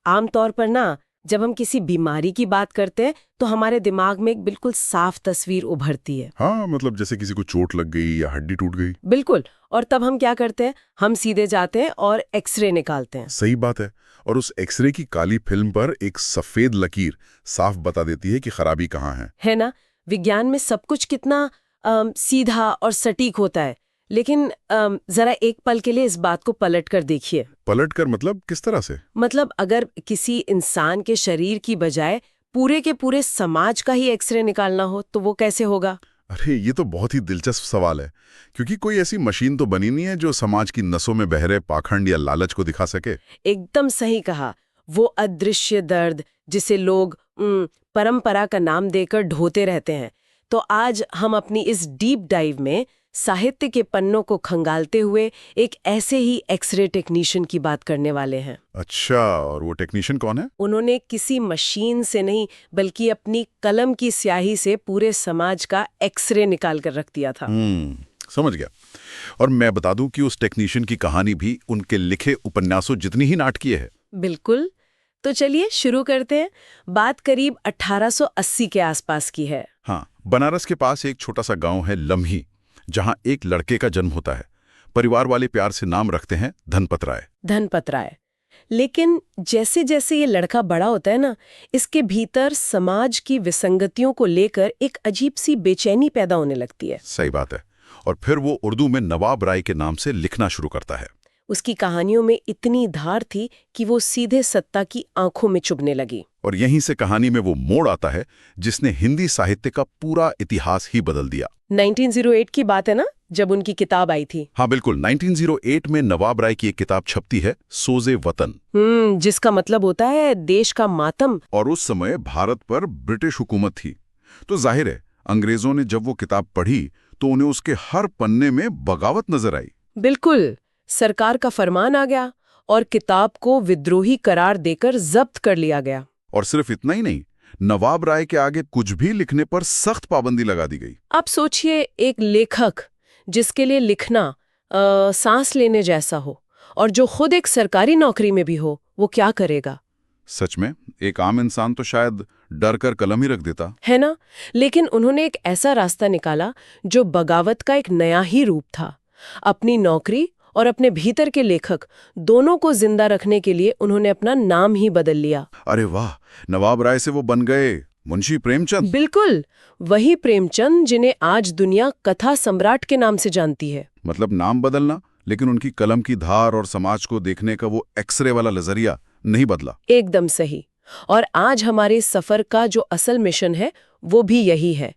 आमतौर पर ना जब हम किसी बीमारी की बात करते हैं तो हमारे दिमाग में एक बिल्कुल साफ तस्वीर उभरती है। हाँ, मतलब जैसे किसी को चोट लग गई या हड्डी टूट गई। बिल्कुल। और तब हम क्या करते हैं, हम सीधे जाते हैं और एक्सरे निकालते हैं। सही बात है। और उस एक्सरे की काली फिल्म पर एक सफेद लकीर साफ बता देती है कि खराबी कहाँ है ना। विज्ञान में सब कुछ कितना सीधा और सटीक होता है, लेकिन जरा एक पल के लिए इस बात को पलट कर देखिए। पलट कर मतलब किस तरह से? मतलब अगर किसी इंसान के शरीर की बजाय पूरे के पूरे समाज का ही एक्सरे निकालना हो तो वो कैसे होगा? अरे ये तो बहुत ही दिलचस्प सवाल है, क्योंकि कोई ऐसी मशीन तो बनी नहीं है जो समाज की नसों में बह रहे पाखंड या लालच को दिखा सके। एकदम सही कहा। वो अदृश्य दर्द जिसे लोग परंपरा का नाम देकर ढोते रहते हैं। तो आज हम अपनी इस डीप डाइव में साहित्य के पन्नों को खंगालते हुए एक ऐसे ही एक्सरे टेक्नीशियन की बात करने वाले हैं। अच्छा, और वो टेक्नीशियन कौन है? उन्होंने किसी मशीन से नहीं बल्कि अपनी कलम की स्याही से पूरे समाज का एक्सरे निकाल कर रख दिया था। समझ गया। और मैं बता दूं कि उस टेक्नीशियन की कहानी भी उनके लिखे उपन्यासों जितनी ही नाटकीय है। बिल्कुल। तो चलिए शुरू करते हैं। बात करीब 1880 के आसपास की है। हाँ, बनारस के पास एक छोटा सा गांव है लम्ही, जहां एक लड़के का जन्म होता है। परिवार वाले प्यार से नाम रखते हैं धनपत राय। धनपत राय। लेकिन जैसे जैसे ये लड़का बड़ा होता है ना, इसके भीतर समाज की विसंगतियों को लेकर एक अजीब सी बेचैनी पैदा होने लगती है। सही बात है। और फिर वो उर्दू में नवाब राय के नाम से लिखना शुरू करता है। उसकी कहानियों में इतनी धार थी कि वो सीधे सत्ता की आंखों में चुभने लगी। और यहीं से कहानी में वो मोड़ आता है जिसने हिंदी साहित्य का पूरा इतिहास ही बदल दिया। 1908 की बात है ना, जब उनकी किताब आई थी। हाँ बिल्कुल, 1908 में नवाब राय की एक किताब छपती है, सोज़े वतन। जिसका मतलब होता है देश का मातम। और उस समय भारत पर ब्रिटिश हुकूमत थी, तो जाहिर है अंग्रेजों ने जब वो किताब पढ़ी तो उन्हें उसके हर पन्ने में बगावत नजर आई। बिल्कुल। सरकार का फरमान आ गया और किताब को विद्रोही करार देकर जब्त कर लिया गया। और सिर्फ इतना ही नहीं, नवाब राय के आगे कुछ भी लिखने पर सख्त पाबंदी लगा दी गई। अब सोचिए, एक लेखक जिसके लिए लिखना सांस लेने जैसा हो और जो खुद एक सरकारी नौकरी में भी हो, वो क्या करेगा? सच में एक आम इंसान तो शायद डर कर कलम ही रख देता, है ना। लेकिन उन्होंने एक ऐसा रास्ता निकाला जो बगावत का एक नया ही रूप था। अपनी नौकरी और अपने भीतर के लेखक दोनों को जिंदा रखने के लिए उन्होंने अपना नाम ही बदल लिया। अरे वाह, नवाब राय से वो बन गए मुंशी प्रेमचंद। बिल्कुल, वही प्रेमचंद जिन्हें आज दुनिया कथा सम्राट के नाम से जानती है। मतलब नाम बदलना, लेकिन उनकी कलम की धार और समाज को देखने का वो एक्सरे वाला नजरिया नहीं बदला। एकदम सही। और आज हमारे सफर का जो असल मिशन है वो भी यही है।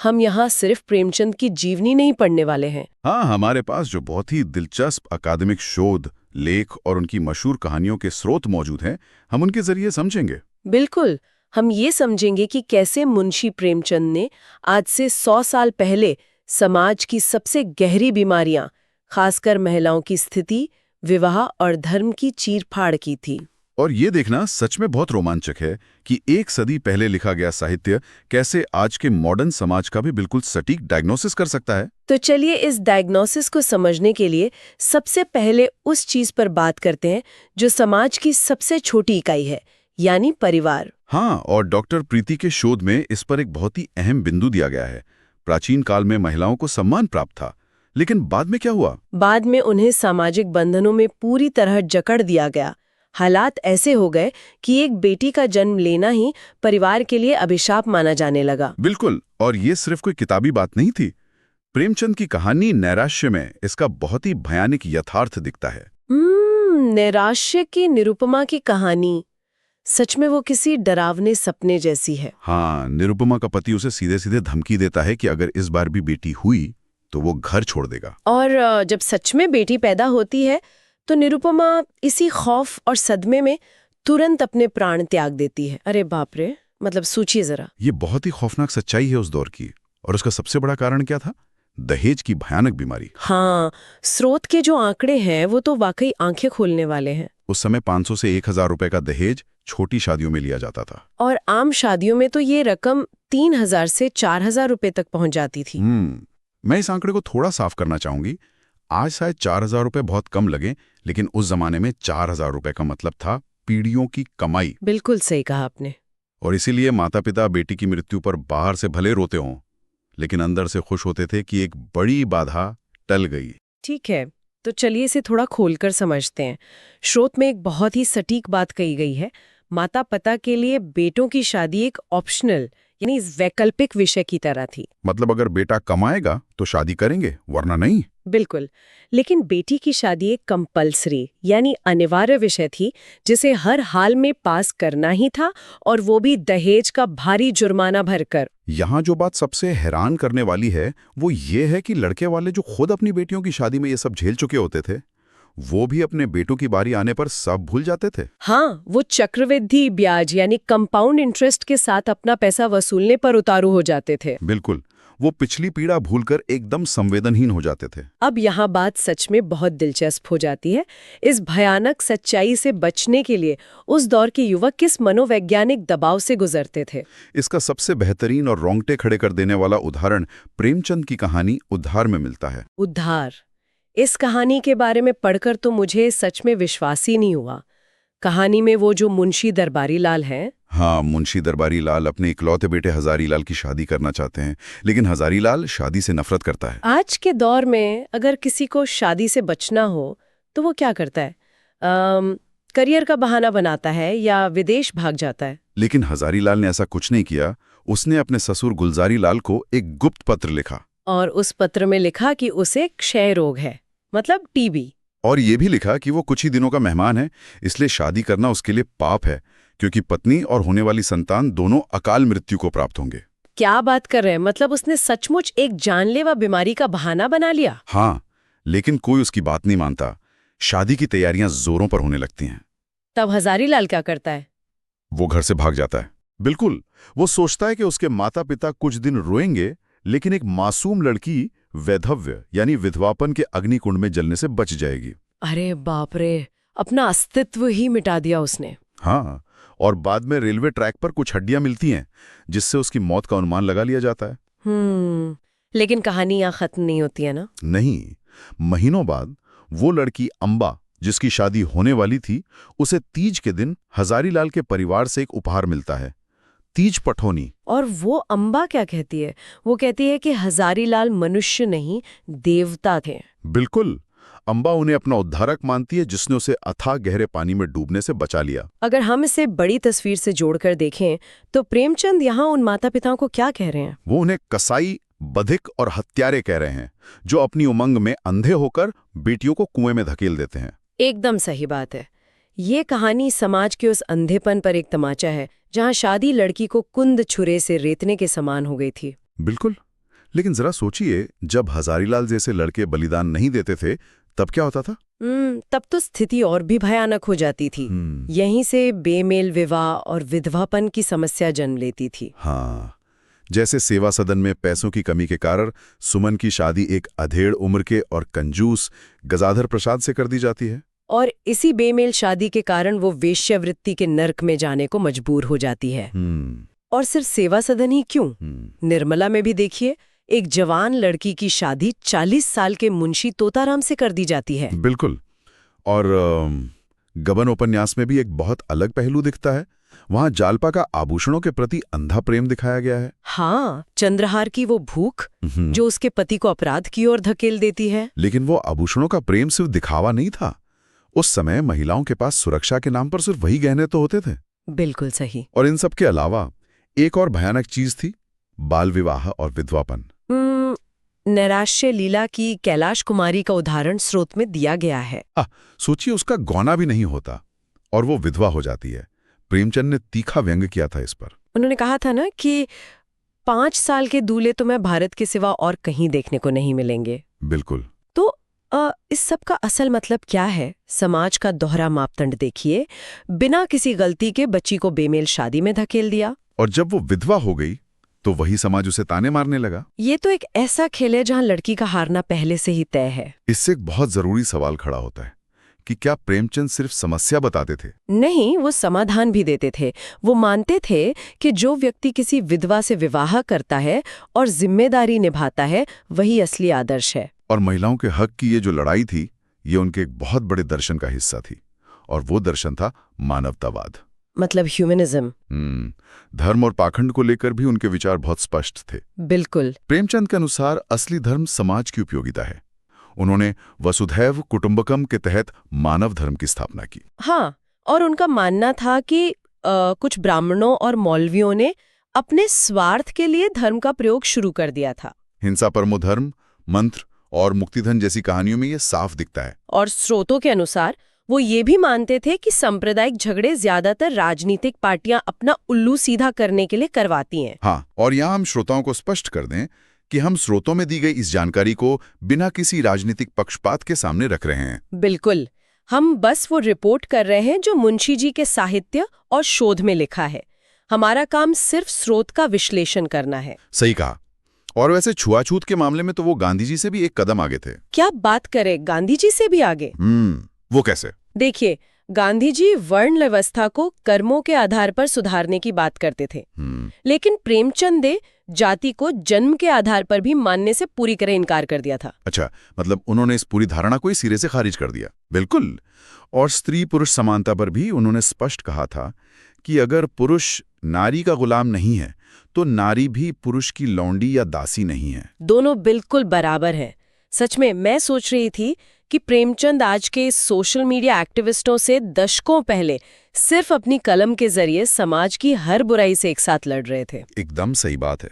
हम यहाँ सिर्फ प्रेमचंद की जीवनी नहीं पढ़ने वाले हैं। हाँ, हमारे पास जो बहुत ही दिलचस्प अकादमिक शोध, लेख और उनकी मशहूर कहानियों के स्रोत मौजूद हैं, हम उनके जरिए समझेंगे। बिल्कुल। हम ये समझेंगे कि कैसे मुंशी प्रेमचंद ने आज से 100 साल पहले समाज की सबसे गहरी बीमारियां, खासकर महिलाओं की स्थिति, विवाह और धर्म की चीर-फाड़ की थी। और ये देखना सच में बहुत रोमांचक है कि एक सदी पहले लिखा गया साहित्य कैसे आज के मॉडर्न समाज का भी बिल्कुल सटीक डायग्नोसिस कर सकता है। तो चलिए इस डायग्नोसिस को समझने के लिए सबसे पहले उस चीज पर बात करते हैं जो समाज की सबसे छोटी इकाई है, यानी परिवार। हाँ, और डॉक्टर प्रीति के शोध में इस पर एक बहुत ही अहम बिंदु दिया गया है। प्राचीन काल में महिलाओं को सम्मान प्राप्त था, लेकिन बाद में क्या हुआ? बाद में उन्हें सामाजिक बंधनों में पूरी तरह जकड़ दिया गया। हालात ऐसे हो गए कि एक बेटी का जन्म लेना ही परिवार के लिए अभिशाप माना जाने लगा। बिल्कुल, और ये सिर्फ कोई किताबी बात नहीं थी। प्रेमचंद की कहानी नैराश्य में इसका बहुत ही भयानक यथार्थ दिखता है। नैराश्य की निरुपमा की कहानी सच में वो किसी डरावने सपने जैसी है। हाँ, निरुपमा का पति उसे सीधे सीधे धमकी देता है कि अगर इस बार भी बेटी हुई तो वो घर छोड़ देगा। और जब सच में बेटी पैदा होती है तो निरुपमा इसी खौफ और सदमे में तुरंत अपने प्राण त्याग देती है। अरे बाप रे, मतलब सोचिए जरा। ये बहुत ही खौफनाक सच्चाई है उस दौर की। और उसका सबसे बड़ा कारण क्या था? दहेज की भयानक बीमारी। हाँ, स्रोत के जो आंकड़े हैं वो तो वाकई आंखें खोलने वाले हैं। उस समय 500 से 1000 रुपए का दहेज छोटी शादियों में लिया जाता था। और आम शादियों में तो ये रकम 3000 से 4000 रुपए तक पहुंच जाती थी। मैं इस आंकड़े को थोड़ा साफ करना चाहूंगी। आज शायद 4000 रुपए बहुत कम लगे, लेकिन उस जमाने में 4000 रुपए का मतलब था पीढ़ियों की कमाई। बिल्कुल सही कहा आपने। और इसीलिए माता पिता बेटी की मृत्यु पर बाहर से भले रोते हों, लेकिन अंदर से खुश होते थे कि एक बड़ी बाधा टल गई। ठीक है, तो चलिए इसे थोड़ा खोलकर समझते हैं। स्रोत में एक बहुत ही सटीक बात कही गई है। माता पिता के लिए बेटों की शादी एक ऑप्शनल यानी वैकल्पिक विषय की तरह थी। मतलब अगर बेटा कमाएगा तो शादी करेंगे, वरना नहीं। बिल्कुल। लेकिन बेटी की शादी एक कंपल्सरी यानी अनिवार्य विषय थी, जिसे हर हाल में पास करना ही था, और वो भी दहेज का भारी जुर्माना भरकर। यहाँ जो बात सबसे हैरान करने वाली है वो ये है कि लड़के वाले जो खुद अपनी बेटियों की शादी में ये सब झेल चुके होते थे, वो भी अपने बेटों की बारी आने पर सब भूल जाते थे। हाँ, वो चक्रवृद्धि ब्याज यानी कंपाउंड इंटरेस्ट के साथ अपना पैसा वसूलने पर उतारू हो जाते थे। बिल्कुल, वो पिछली पीड़ा भूलकर एकदम संवेदनहीन हो जाते थे। अब यहाँ बात सच में बहुत दिलचस्प हो जाती है। इस भयानक सच्चाई से बचने के लिए उस दौर के युवक किस मनोवैज्ञानिक दबाव से गुजरते थे? इसका सबसे बेहतरीन और रोंगटे खड़े कर देने वाला उदाहरण प्रेमचंद की कहानी उद्धार में मिलता है। उद्धार। इस कहानी के बारे में पढ़कर तो मुझे सच में विश्वास ही नहीं हुआ। कहानी में वो जो मुंशी दरबारी लाल हैं। हाँ, मुंशी दरबारी लाल अपने इकलौते बेटे हजारी लाल की शादी करना चाहते हैं, लेकिन हजारी लाल शादी से नफरत करता है। आज के दौर में अगर किसी को शादी से बचना हो तो वो क्या करता है? करियर का बहाना बनाता है या विदेश भाग जाता है। लेकिन हजारी लाल ने ऐसा कुछ नहीं किया। उसने अपने ससुर गुलजारी लाल को एक गुप्त पत्र लिखा, और उस पत्र में लिखा कि उसे क्षय रोग है, मतलब टीबी। और ये भी लिखा कि वो कुछ ही दिनों का मेहमान है, इसलिए शादी करना उसके लिए पाप है, क्योंकि पत्नी और होने वाली संतान दोनों अकाल मृत्यु को प्राप्त होंगे। क्या बात कर रहे हैं? मतलब उसने सचमुच एक जानलेवा बीमारी का बहाना बना लिया। हाँ, लेकिन कोई उसकी बात नहीं मानता। शादी की तैयारियां जोरों पर होने लगती हैं। तब हजारी लाल क्या करता है? वो घर से भाग जाता है। बिल्कुल, वो सोचता है कि उसके माता पिता कुछ दिन रोएंगे, लेकिन एक मासूम लड़की वैधव्य यानी विधवापन के अग्निकुंड में जलने से बच जाएगी। अरे बाप रे, अपना अस्तित्व ही मिटा दिया उसने। हाँ, और बाद में रेलवे ट्रैक पर कुछ हड्डियां मिलती हैं, जिससे उसकी मौत का अनुमान लगा लिया जाता है। लेकिन कहानी यहाँ खत्म नहीं होती है ना? नहीं, महीनों बाद वो लड़की अंबा, जिसकी शादी होने वाली थी, उसे तीज के दिन हजारी लाल के परिवार से एक उपहार मिलता है, तीज पठौनी। और वो अंबा क्या कहती है? वो कहती है कि हजारी लाल मनुष्य नहीं, देवता थे। बिल्कुल, अंबा उन्हें अपना उद्धारक मानती है, जिसने उसे अथाह गहरे पानी में डूबने से बचा लिया। अगर हम इसे बड़ी तस्वीर से जोड़कर देखें तो प्रेमचंद यहाँ उन माता पिताओं को क्या कह रहे हैं? वो उन्हें कसाई, बधिक और हत्यारे कह रहे हैं, जो अपनी उमंग में अंधे होकर बेटियों को कुएं में धकेल देते हैं। एकदम सही बात है। ये कहानी समाज के उस अंधेपन पर एक तमाचा है, जहाँ शादी लड़की को कुंद छुरे से रेतने के समान हो गई थी। बिल्कुल, लेकिन जरा सोचिए, जब हजारीलाल जैसे लड़के बलिदान नहीं देते थे, तब क्या होता था? तब तो स्थिति और भी भयानक हो जाती थी। यहीं से बेमेल विवाह और विधवापन की समस्या जन्म लेती थी। हाँ, जैसे सेवा सदन में पैसों की कमी के कारण सुमन की शादी एक अधेड़ उम्र के और कंजूस गजाधर प्रसाद से कर दी जाती है, और इसी बेमेल शादी के कारण वो वेश्यावृत्ति के नर्क में जाने को मजबूर हो जाती है। और सिर्फ सेवा सदन ही क्यों, निर्मला में भी देखिए, एक जवान लड़की की शादी 40 साल के मुंशी तोताराम से कर दी जाती है। बिल्कुल, और गबन उपन्यास में भी एक बहुत अलग पहलू दिखता है। वहां जालपा का आभूषणों के प्रति अंधा प्रेम दिखाया गया है। हाँ, चंद्रहार की वो भूख जो उसके पति को अपराध की ओर धकेल देती है। लेकिन वो आभूषणों का प्रेम सिर्फ दिखावा नहीं था। उस समय महिलाओं के पास सुरक्षा के नाम पर सिर्फ वही गहने तो होते थे। बिल्कुल सही। और इन सब के अलावा एक और भयानक चीज थी, बाल विवाह और विधवापन। नैराश्य लीला की कैलाश कुमारी का उदाहरण स्रोत में दिया गया है। सोचिए, उसका गौना भी नहीं होता और वो विधवा हो जाती है। प्रेमचंद ने तीखा व्यंग्य किया था इस पर। उन्होंने कहा था ना कि 5 साल के दूल्हे तो मैं भारत के सिवा और कहीं देखने को नहीं मिलेंगे। बिल्कुल। तो इस सब का असल मतलब क्या है? समाज का दोहरा मापदंड देखिए, बिना किसी गलती के बच्ची को बेमेल शादी में धकेल दिया, और जब वो विधवा हो गई तो वही समाज उसे ताने मारने लगा। ये तो एक ऐसा खेल है जहां लड़की का हारना पहले से ही तय है। इससे एक बहुत जरूरी सवाल खड़ा होता है कि क्या प्रेमचंद सिर्फ समस्या बताते थे? नहीं, वो समाधान भी देते थे। वो मानते थे कि जो व्यक्ति किसी विधवा से विवाह करता है और जिम्मेदारी निभाता है, वही असली आदर्श है। और महिलाओं के हक की ये जो लड़ाई थी, ये उनके एक बहुत बड़े दर्शन का हिस्सा थी। और वो दर्शन था मानवतावाद। मतलब ह्यूमनिज्म। धर्म और पाखंड को लेकर भी उनके विचार बहुत स्पष्ट थे। बिल्कुल। प्रेमचंद के अनुसार असली धर्म समाज की उपयोगिता है। उन्होंने वसुधैव कुटुंबकम के तहत मानव धर्म की स्थापना की। हाँ, और उनका मानना था कि कुछ ब्राह्मणों और मौलवियों ने अपने स्वार्थ के लिए धर्म का प्रयोग शुरू कर दिया था। हिंसा परमो धर्म, मंत्र और मुक्तिधन जैसी कहानियों में ये साफ दिखता है। और स्रोतों के अनुसार वो ये भी मानते थे कि सांप्रदायिक झगड़े ज्यादातर राजनीतिक पार्टियां अपना उल्लू सीधा करने के लिए करवाती हैं। हाँ, और यहाँ हम श्रोताओं को स्पष्ट कर दें कि हम स्रोतों में दी गई इस जानकारी को बिना किसी राजनीतिक पक्षपात के सामने रख रहे हैं। बिल्कुल, हम बस वो रिपोर्ट कर रहे हैं जो मुंशी जी के साहित्य और शोध में लिखा है। हमारा काम सिर्फ स्रोत का विश्लेषण करना है। सही कहा। और वैसे छुआछूत के मामले में तो वो गांधी जी से भी एक कदम आगे थे। क्या बात करें, गांधी जी से भी आगे? वो कैसे? देखिए, गांधी जी वर्ण व्यवस्था को कर्मों के आधार पर सुधारने की बात करते थे, लेकिन प्रेमचंद ने जाति को जन्म के आधार पर भी मानने से पूरी तरह इनकार कर दिया था। अच्छा, मतलब उन्होंने इस पूरी धारणा को ही सिरे से खारिज कर दिया। बिल्कुल। और स्त्री पुरुष समानता पर भी उन्होंने स्पष्ट कहा था कि अगर पुरुष नारी का गुलाम नहीं है तो नारी भी पुरुष की लौंडी या दासी नहीं है। दोनों बिल्कुल बराबर हैं। सच में मैं सोच रही थी कि प्रेमचंद आज के सोशल मीडिया एक्टिविस्टों से दशकों पहले सिर्फ अपनी कलम के जरिए समाज की हर बुराई से एक साथ लड़ रहे थे। एकदम सही बात है।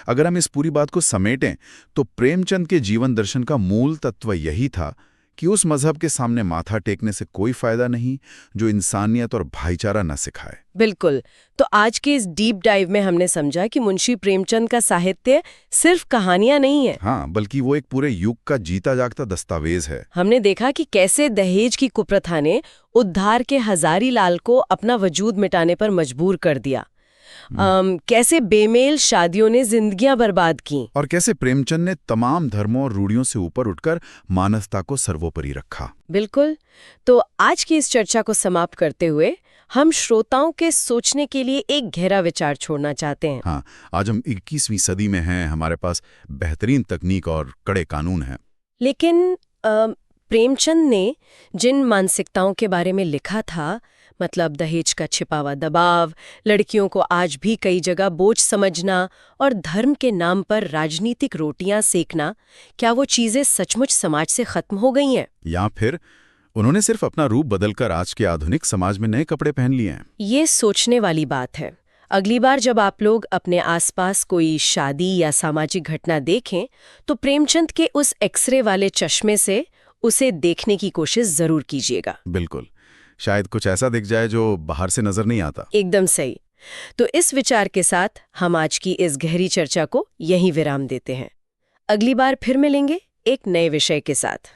अगर हम इस पूरी बात को समेटें तो प्रेमचंद के जीवन दर्शन का मूल तत्व यही था कि उस मजहब के सामने माथा टेकने से कोई फायदा नहीं जो इंसानियत और भाईचारा न सिखाए। बिल्कुल। तो आज के इस डीप डाइव में हमने समझा कि मुंशी प्रेमचंद का साहित्य सिर्फ कहानियां नहीं है। हाँ, बल्कि वो एक पूरे युग का जीता जागता दस्तावेज है। हमने देखा कि कैसे दहेज की कुप्रथा ने उद्धार के हजारी लाल को अपना वजूद मिटाने पर मजबूर कर दिया। कैसे बेमेल शादियों ने जिंदगियां बर्बाद की, और कैसे प्रेमचंद ने तमाम धर्मों और रूढ़ियों से ऊपर उठकर मानवता को सर्वोपरि रखा। बिल्कुल। तो आज की इस चर्चा को समाप्त करते हुए हम श्रोताओं के सोचने के लिए एक गहरा विचार छोड़ना चाहते हैं। हाँ, आज हम 21वीं सदी में हैं, हमारे पास बेहतरीन तकनीक और कड़े कानून हैं, लेकिन प्रेमचंद ने जिन मानसिकताओं के बारे में लिखा था, मतलब दहेज का छिपा हुआ दबाव, लड़कियों को आज भी कई जगह बोझ समझना और धर्म के नाम पर राजनीतिक रोटियां सेकना, क्या वो चीजें सचमुच समाज से खत्म हो गई हैं? या फिर उन्होंने सिर्फ अपना रूप बदलकर आज के आधुनिक समाज में नए कपड़े पहन लिए हैं? ये सोचने वाली बात है। अगली बार जब आप लोग अपने आसपास कोई शादी या सामाजिक घटना देखें तो प्रेमचंद के उस एक्सरे वाले चश्मे से उसे देखने की कोशिश जरूर कीजिएगा। बिल्कुल, शायद कुछ ऐसा दिख जाए जो बाहर से नजर नहीं आता। एकदम सही। तो इस विचार के साथ हम आज की इस गहरी चर्चा को यहीं विराम देते हैं। अगली बार फिर मिलेंगे एक नए विषय के साथ।